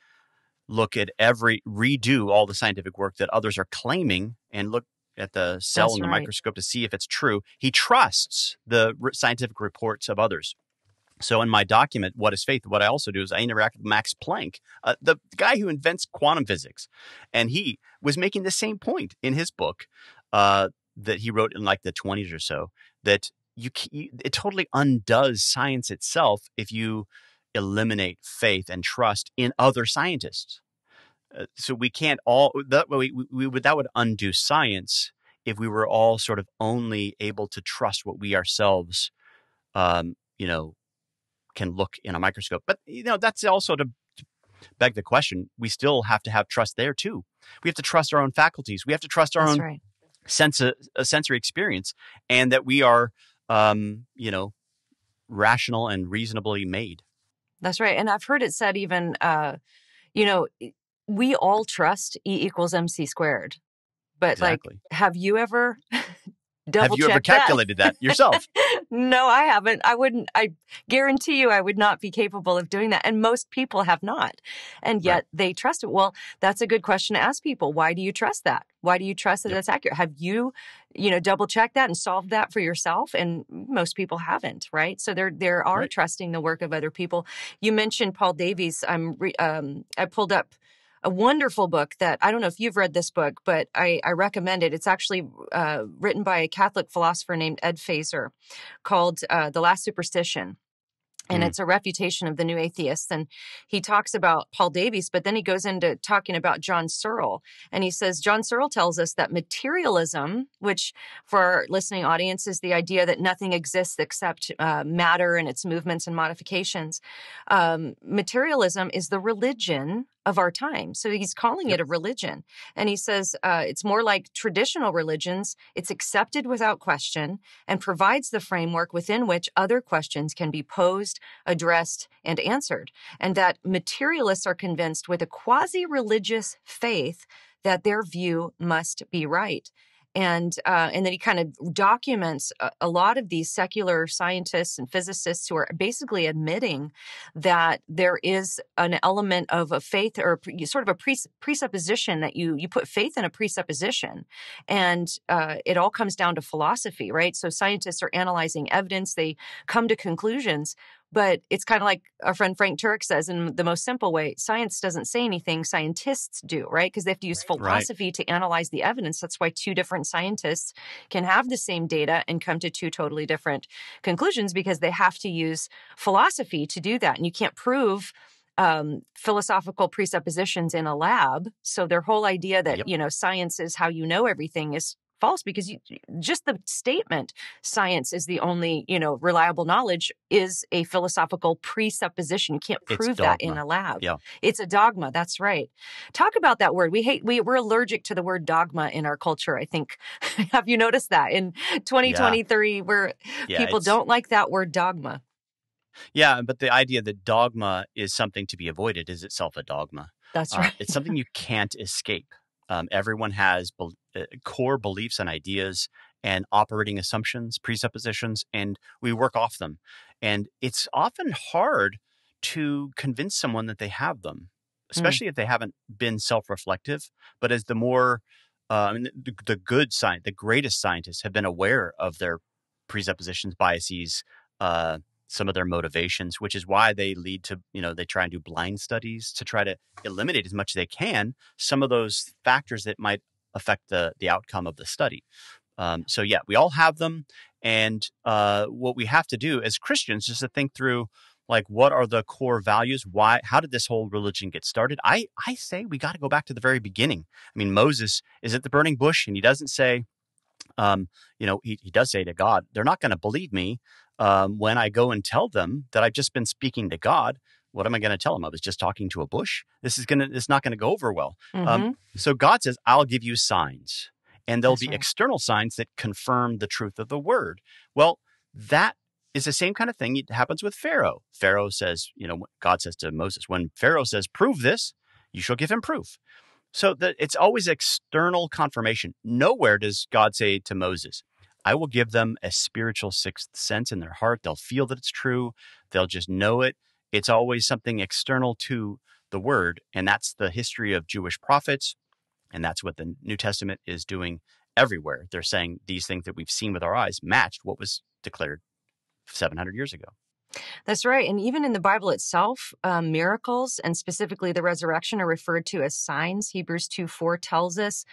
redo all the scientific work that others are claiming and look at the cell in the microscope to see if it's true. He trusts the scientific reports of others. So in my document, What is Faith? What I also do is I interact with Max Planck, the guy who invents quantum physics. And he was making the same point in his book that he wrote in like the 20s or so, that it totally undoes science itself if you eliminate faith and trust in other scientists. So we can't that would undo science if we were all sort of only able to trust what we ourselves, can look in a microscope. But, that's also to beg the question. We still have to have trust there too. We have to trust our own faculties. We have to trust our own sensory experience, and that we are, rational and reasonably made. That's right. And I've heard it said even, we all trust E equals MC squared. But exactly. Have you ever Have you ever calculated that yourself? No, I haven't. I guarantee you I would not be capable of doing that. And most people have not. And yet they trust it. Well, that's a good question to ask people. Why do you trust that? Why do you trust that it's accurate? Have you, double checked that and solved that for yourself? And most people haven't, right? So they are trusting the work of other people. You mentioned Paul Davies. I pulled up a wonderful book that I don't know if you've read this book, but I recommend it. It's actually written by a Catholic philosopher named Ed Feser, called The Last Superstition. And it's a refutation of the new atheists. And he talks about Paul Davies, but then he goes into talking about John Searle. And he says, John Searle tells us that materialism, which for our listening audience is the idea that nothing exists except matter and its movements and modifications. Materialism is the religion of our time. So he's calling it a religion. And he says it's more like traditional religions. It's accepted without question and provides the framework within which other questions can be posed, addressed, and answered. And that materialists are convinced with a quasi-religious faith that their view must be right. And then he kind of documents a lot of these secular scientists and physicists who are basically admitting that there is an element of a faith or sort of a presupposition that you put faith in a presupposition. And it all comes down to philosophy, right? So scientists are analyzing evidence. They come to conclusions. But it's kind of like our friend Frank Turek says in the most simple way, science doesn't say anything, scientists do, right? Because they have to use philosophy to analyze the evidence. That's why two different scientists can have the same data and come to two totally different conclusions because they have to use philosophy to do that. And you can't prove philosophical presuppositions in a lab. So their whole idea that, science is how you know everything is false because just the statement science is the only, reliable knowledge is a philosophical presupposition. You can't prove that in a lab. Yeah. It's a dogma. That's right. Talk about that word. We're allergic to the word dogma in our culture, I think. Have you noticed that in 2023 where people don't like that word dogma? Yeah, but the idea that dogma is something to be avoided is itself a dogma. That's right. It's something you can't escape. Everyone has core beliefs and ideas and operating assumptions, presuppositions, and we work off them. And it's often hard to convince someone that they have them, especially if they haven't been self-reflective. But as the more, the greatest scientists have been aware of their presuppositions, biases, some of their motivations, which is why they lead to, they try and do blind studies to try to eliminate as much as they can some of those factors that might affect the outcome of the study. So yeah, we all have them. And what we have to do as Christians is to think through, like, what are the core values? How did this whole religion get started? I say we got to go back to the very beginning. I mean, Moses is at the burning bush and he doesn't say, he does say to God, they're not going to believe me when I go and tell them that I've just been speaking to God. What am I going to tell them? I was just talking to a bush. It's not going to go over well. So God says, I'll give you signs, and there'll be external signs that confirm the truth of the word. Well, that is the same kind of thing that happens with Pharaoh. Pharaoh says, God says to Moses, when Pharaoh says, prove this, you shall give him proof. So it's always external confirmation. Nowhere does God say to Moses, I will give them a spiritual sixth sense in their heart. They'll feel that it's true. They'll just know it. It's always something external to the word. And that's the history of Jewish prophets. And that's what the New Testament is doing everywhere. They're saying these things that we've seen with our eyes matched what was declared 700 years ago. That's right. And even in the Bible itself, miracles and specifically the resurrection are referred to as signs. Hebrews 2:4 tells us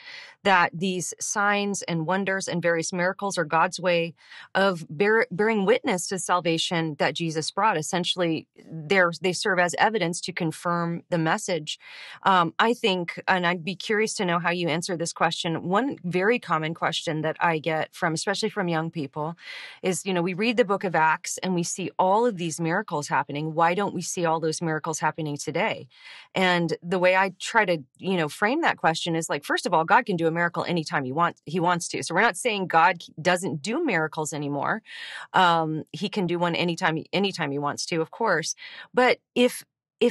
that these signs and wonders and various miracles are God's way of bearing witness to salvation that Jesus brought. Essentially, they serve as evidence to confirm the message. I think, and I'd be curious to know how you answer this question. One very common question that I get especially from young people is, we read the book of Acts and we see all of these miracles happening. Why don't we see all those miracles happening today? And the way I try to, frame that question is like, first of all, God can do a miracle anytime he wants to. So we're not saying God doesn't do miracles anymore. He can do one anytime he wants to, of course. But if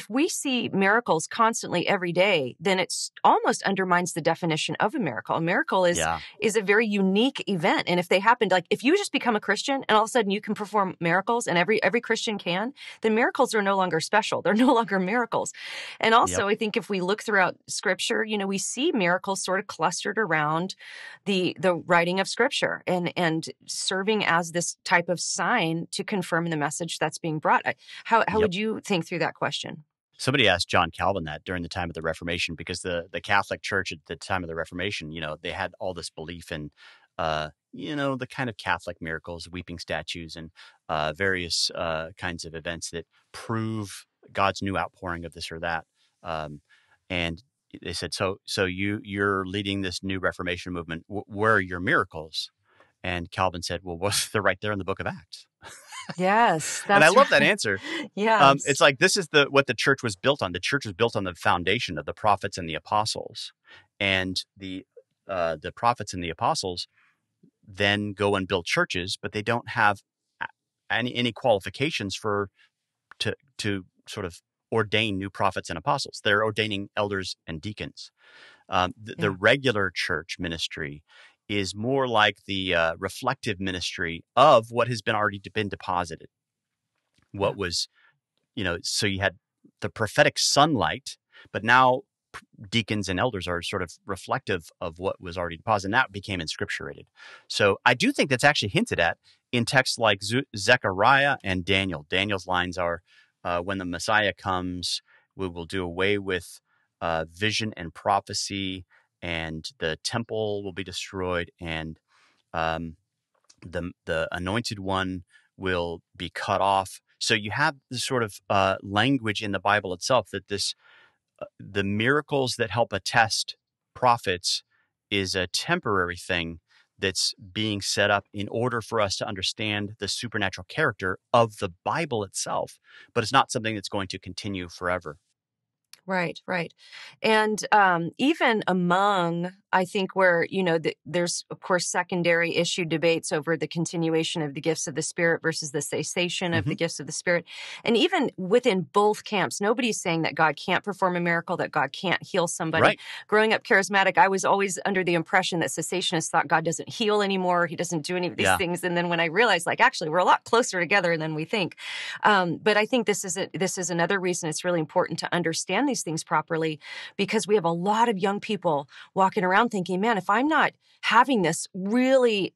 we see miracles constantly every day, then it's almost undermines the definition of a miracle. A miracle is a very unique event. And if they happen, like if you just become a Christian and all of a sudden you can perform miracles and every Christian can, then miracles are no longer special. They're no longer miracles. And also I think if we look throughout scripture, we see miracles sort of clustered around the writing of scripture and serving as this type of sign to confirm the message that's being brought. How would you think through that question? Somebody asked John Calvin that during the time of the Reformation, because the Catholic Church at the time of the Reformation, they had all this belief in the kind of Catholic miracles, weeping statues, and various kinds of events that prove God's new outpouring of this or that. And they said, so you're leading this new Reformation movement. Where are your miracles? And Calvin said, well, they're right there in the book of Acts. Yes, And I that's love that right. answer. Yes. It's like, this is what the church was built on. The church was built on the foundation of the prophets and the apostles. And the prophets and the apostles then go and build churches, but they don't have any qualifications to sort of ordain new prophets and apostles. They're ordaining elders and deacons. The Yeah. regular church ministry is more like the reflective ministry of what has already been deposited. Yeah. What was, so you had the prophetic sunlight, but now deacons and elders are sort of reflective of what was already deposited, and that became inscripturated. So I do think that's actually hinted at in texts like Zechariah and Daniel. Daniel's lines are, when the Messiah comes, we will do away with vision and prophecy, and the temple will be destroyed, and the anointed one will be cut off. So you have this sort of language in the Bible itself that the miracles that help attest prophets is a temporary thing that's being set up in order for us to understand the supernatural character of the Bible itself, but it's not something that's going to continue forever. Right, right. And even among, I think, where, there's, of course, secondary issue debates over the continuation of the gifts of the Spirit versus the cessation of the gifts of the Spirit. And even within both camps, nobody's saying that God can't perform a miracle, that God can't heal somebody. Right. Growing up charismatic, I was always under the impression that cessationists thought God doesn't heal anymore. He doesn't do any of these things. And then when I realized, actually, we're a lot closer together than we think. But I think this is another reason it's really important to understand these things properly, because we have a lot of young people walking around thinking, man, if I'm not having this really,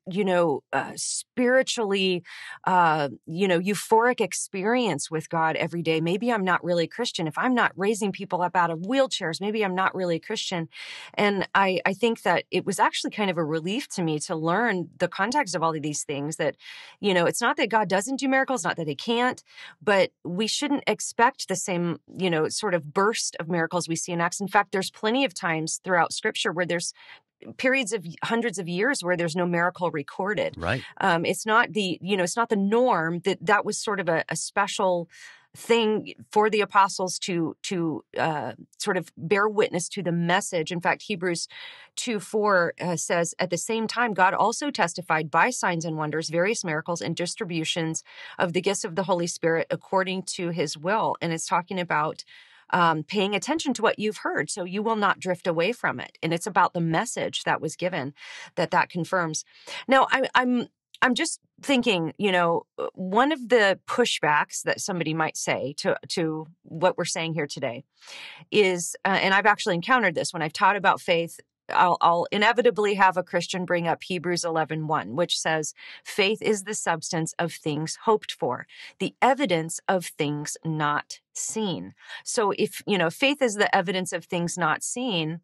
spiritually, euphoric experience with God every day, maybe I'm not really a Christian. If I'm not raising people up out of wheelchairs, maybe I'm not really a Christian. And I think that it was actually kind of a relief to me to learn the context of all of these things, that, it's not that God doesn't do miracles, not that he can't, but we shouldn't expect the same, sort of burst of miracles we see in Acts. In fact, there's plenty of times throughout Scripture where there's periods of hundreds of years where there's no miracle recorded. Right. It's not it's not the norm. That was sort of a special thing for the apostles to sort of bear witness to the message. In fact, Hebrews 2:4 says, at the same time, God also testified by signs and wonders, various miracles and distributions of the gifts of the Holy Spirit according to his will. And it's talking about paying attention to what you've heard, so you will not drift away from it. And it's about the message that was given that confirms. Now, I'm just thinking, one of the pushbacks that somebody might say to what we're saying here today is, and I've actually encountered this when I've taught about faith. I'll inevitably have a Christian bring up Hebrews 11:1, which says, faith is the substance of things hoped for, the evidence of things not seen. So if, faith is the evidence of things not seen,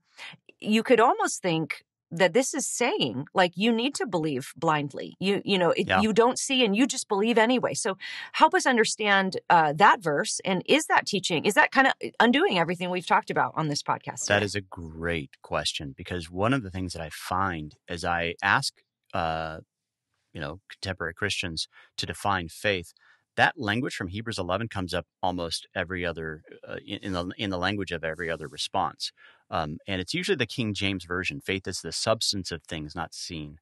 you could almost think that this is saying, you need to believe blindly. You don't see and you just believe anyway. So help us understand that verse. And is that teaching, is that kind of undoing everything we've talked about on this podcast today? That is a great question, because one of the things that I find as I ask, contemporary Christians to define faith, that language from Hebrews 11 comes up almost every other in the language of every other response, and it's usually the King James version. Faith is the substance of things not seen.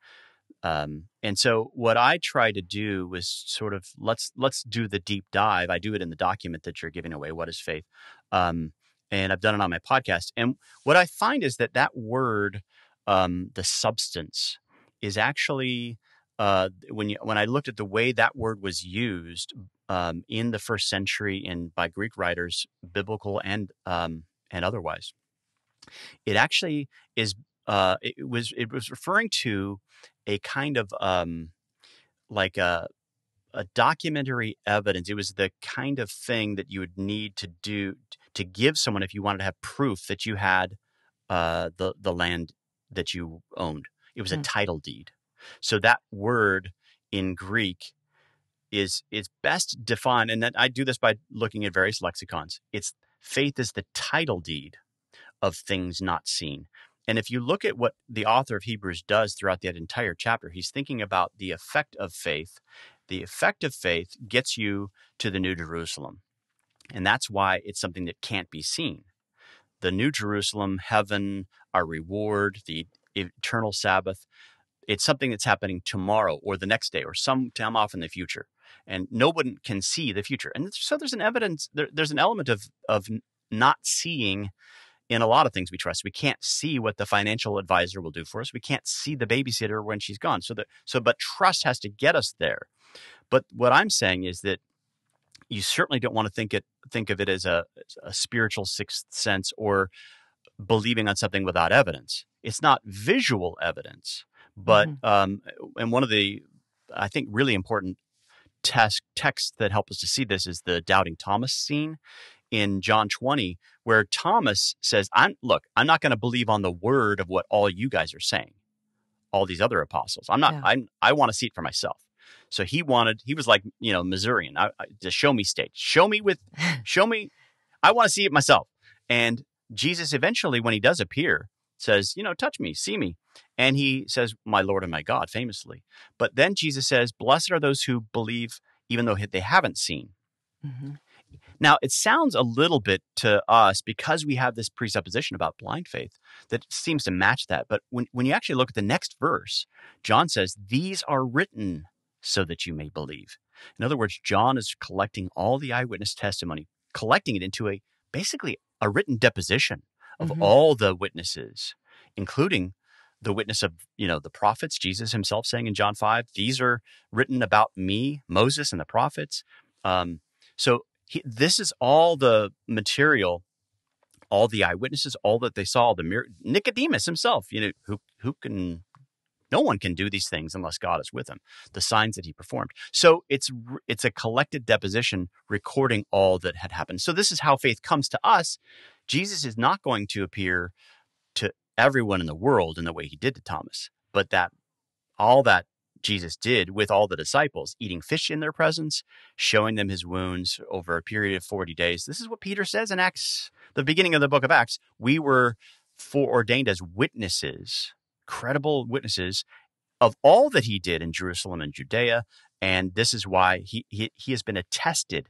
And so what I try to do was sort of let's do the deep dive. I do it in the document that you're giving away. What is faith? And I've done it on my podcast. And what I find is that word, the substance, is actually when I looked at the way that word was used in the first century and by Greek writers, biblical and otherwise, it actually is. It was referring to a kind of like a documentary evidence. It was the kind of thing that you would need to do to give someone if you wanted to have proof that you had the land that you owned. It was a title deed. So that word in Greek is best defined, and then I do this by looking at various lexicons. It's faith is the title deed of things not seen. And if you look at what the author of Hebrews does throughout that entire chapter, he's thinking about the effect of faith. The effect of faith gets you to the New Jerusalem. And that's why it's something that can't be seen. The New Jerusalem, heaven, our reward, the eternal Sabbath, it's something that's happening tomorrow or the next day or some time off in the future. And no one can see the future. And so there's there's an element of not seeing in a lot of things we trust. We can't see what the financial advisor will do for us. We can't see the babysitter when she's gone. But trust has to get us there. But what I'm saying is that you certainly don't want to think of it as a spiritual sixth sense or believing on something without evidence. It's not visual evidence, but and one of the, I think, really important texts that help us to see this is the doubting Thomas scene in John 20, where Thomas says, I'm not going to believe on the word of what all you guys are saying, all these other apostles. I want to see it for myself. So he was like, Missourian, just show me state, show me, I want to see it myself. And Jesus eventually, when he does appear, says, touch me, see me. And he says, my Lord and my God, famously. But then Jesus says, blessed are those who believe, even though they haven't seen. Mm-hmm. Now, it sounds a little bit to us, because we have this presupposition about blind faith, that seems to match that. But when you actually look at the next verse, John says, these are written so that you may believe. In other words, John is collecting all the eyewitness testimony, collecting it into basically a written deposition of all the witnesses, including the witness of, the prophets, Jesus himself saying in John 5, these are written about me, Moses and the prophets. This is all the material, all the eyewitnesses, all that they saw, Nicodemus himself, no one can do these things unless God is with him, the signs that he performed. So it's a collected deposition recording all that had happened. So this is how faith comes to us. Jesus is not going to appear to everyone in the world in the way he did to Thomas, but that all that Jesus did with all the disciples, eating fish in their presence, showing them his wounds over a period of 40 days. This is what Peter says in Acts, the beginning of the book of Acts. We were foreordained as witnesses, credible witnesses of all that he did in Jerusalem and Judea. And this is why he has been attested.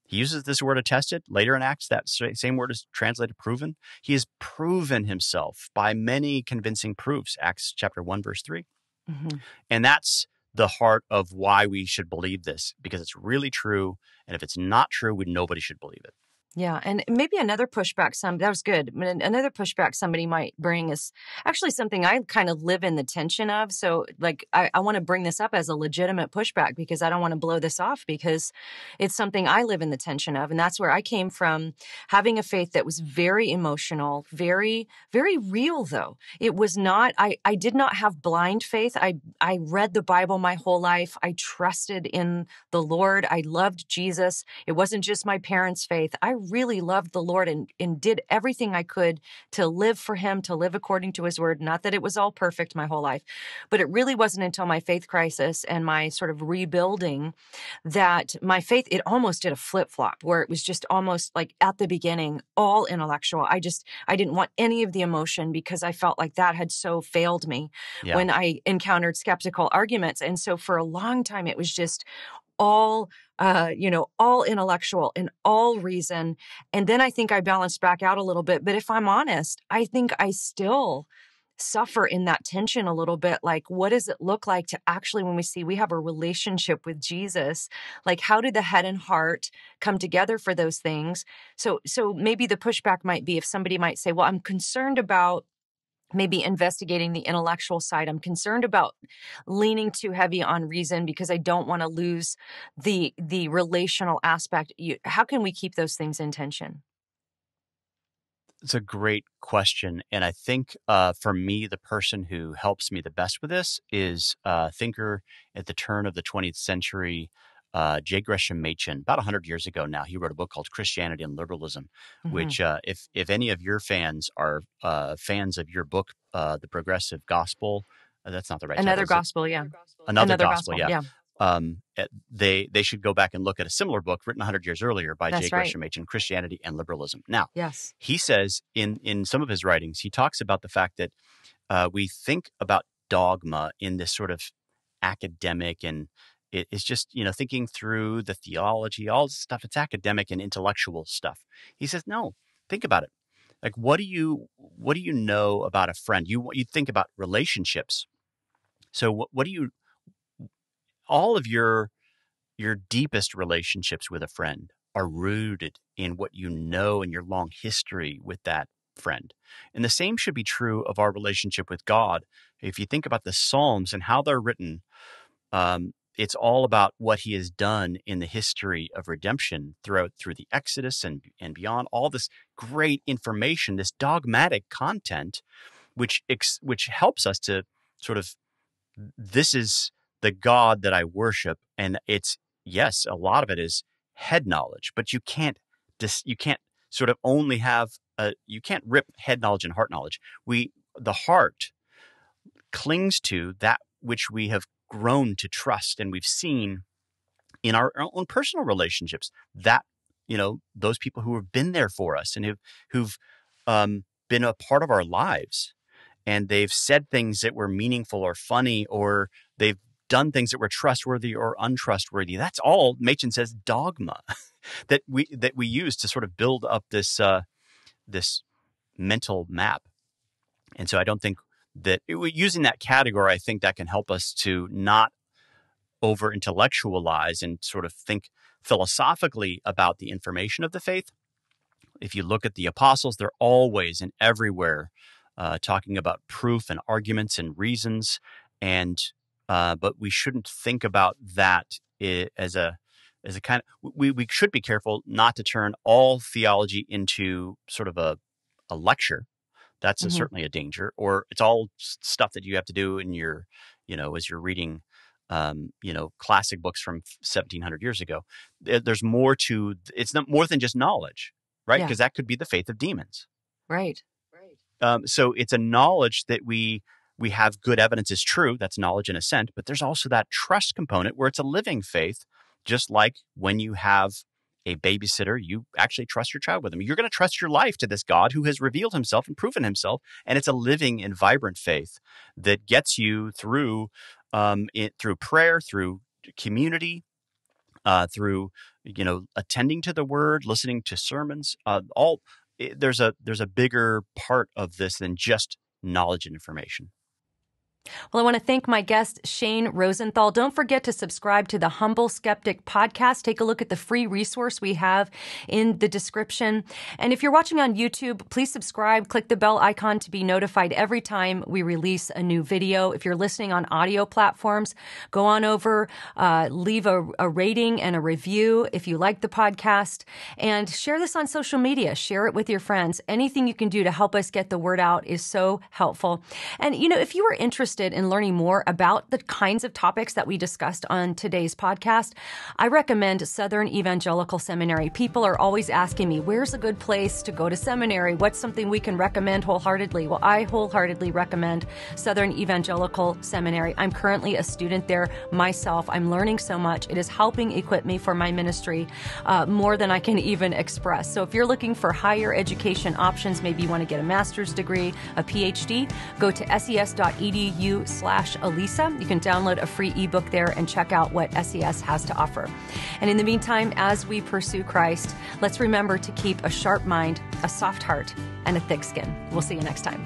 He uses this word attested later in Acts. That same word is translated proven. He has proven himself by many convincing proofs. Acts chapter 1, verse 3. Mm-hmm. And that's the heart of why we should believe this, because it's really true. And if it's not true, nobody should believe it. Yeah. And maybe another pushback, that was good. Another pushback somebody might bring is actually something I kind of live in the tension of. So I want to bring this up as a legitimate pushback, because I don't want to blow this off, because it's something I live in the tension of. And that's where I came from, having a faith that was very emotional, very, very real, though. It was not, I did not have blind faith. I read the Bible my whole life. I trusted in the Lord. I loved Jesus. It wasn't just my parents' faith. I really loved the Lord and did everything I could to live for him, to live according to his word. Not that it was all perfect my whole life, but it really wasn't until my faith crisis and my sort of rebuilding that my faith, it almost did a flip-flop, where it was just almost like at the beginning, all intellectual. I didn't want any of the emotion, because I felt like that had so failed me when I encountered skeptical arguments. And so for a long time, it was just all intellectual and all reason. And then I think I balanced back out a little bit. But if I'm honest, I think I still suffer in that tension a little bit. Like, what does it look like to actually, when we have a relationship with Jesus, like how do the head and heart come together for those things? So maybe the pushback might be, if somebody might say, well, I'm concerned about maybe investigating the intellectual side. I'm concerned about leaning too heavy on reason, because I don't want to lose the relational aspect. How can we keep those things in tension? It's a great question. And I think for me, the person who helps me the best with this is a thinker at the turn of the 20th century, J. Gresham Machen. About 100 years ago now, he wrote a book called Christianity and Liberalism, which if any of your fans are fans of your book, The Progressive Gospel, That's not the right title. Another gospel, yeah. Another gospel, yeah. yeah. They should go back and look at a similar book written 100 years earlier by J. That's right. Gresham Machen, Christianity and Liberalism. Now, Yes. he says in some of his writings, he talks about the fact that we think about dogma in this sort of academic, and it's just, thinking through the theology, all this stuff. It's academic and intellectual stuff. He says, no, think about it. Like, what do you know about a friend? You think about relationships. So what do you, all of your deepest relationships with a friend are rooted in what you know and your long history with that friend. And the same should be true of our relationship with God. If you think about the Psalms and how they're written, it's all about what he has done in the history of redemption through the Exodus and beyond. All this great information, this dogmatic content, which helps us to sort of, this is the God that I worship, and it's, yes, a lot of it is head knowledge, but you can't sort of only have you can't rip head knowledge and heart knowledge. The heart clings to that which we have grown to trust, and we've seen in our own personal relationships that, those people who have been there for us and who've been a part of our lives, and they've said things that were meaningful or funny, or they've done things that were trustworthy or untrustworthy. That's all, Machen says, dogma that we use to sort of build up this mental map. And so I don't think that using that category, I think that can help us to not over intellectualize and sort of think philosophically about the information of the faith. If you look at the apostles, they're always and everywhere talking about proof and arguments and reasons, but we shouldn't think about that as a kind of, we should be careful not to turn all theology into sort of a lecture. That's certainly a danger. Or it's all stuff that you have to do in your, as you're reading, classic books from 1700 years ago. There's more to, it's not more than just knowledge, right? Because that could be the faith of demons. Right. So it's a knowledge that we have good evidence is true. That's knowledge and assent. But there's also that trust component where it's a living faith, just like when you have a babysitter, you actually trust your child with him. You're going to trust your life to this God who has revealed himself and proven himself. And it's a living and vibrant faith that gets you through through prayer, through community, through attending to the word, listening to sermons. There's a bigger part of this than just knowledge and information. Well, I want to thank my guest, Shane Rosenthal. Don't forget to subscribe to the Humble Skeptic podcast. Take a look at the free resource we have in the description. And if you're watching on YouTube, please subscribe. Click the bell icon to be notified every time we release a new video. If you're listening on audio platforms, go on over, leave a rating and a review if you like the podcast, and share this on social media. Share it with your friends. Anything you can do to help us get the word out is so helpful. And, if you are interested in learning more about the kinds of topics that we discussed on today's podcast, I recommend Southern Evangelical Seminary. People are always asking me, where's a good place to go to seminary? What's something we can recommend wholeheartedly? Well, I wholeheartedly recommend Southern Evangelical Seminary. I'm currently a student there myself. I'm learning so much. It is helping equip me for my ministry more than I can even express. So if you're looking for higher education options, maybe you want to get a master's degree, a PhD, go to ses.edu/Alisa. You can download a free ebook there and check out what SES has to offer. And in the meantime, as we pursue Christ, let's remember to keep a sharp mind, a soft heart, and a thick skin. We'll see you next time.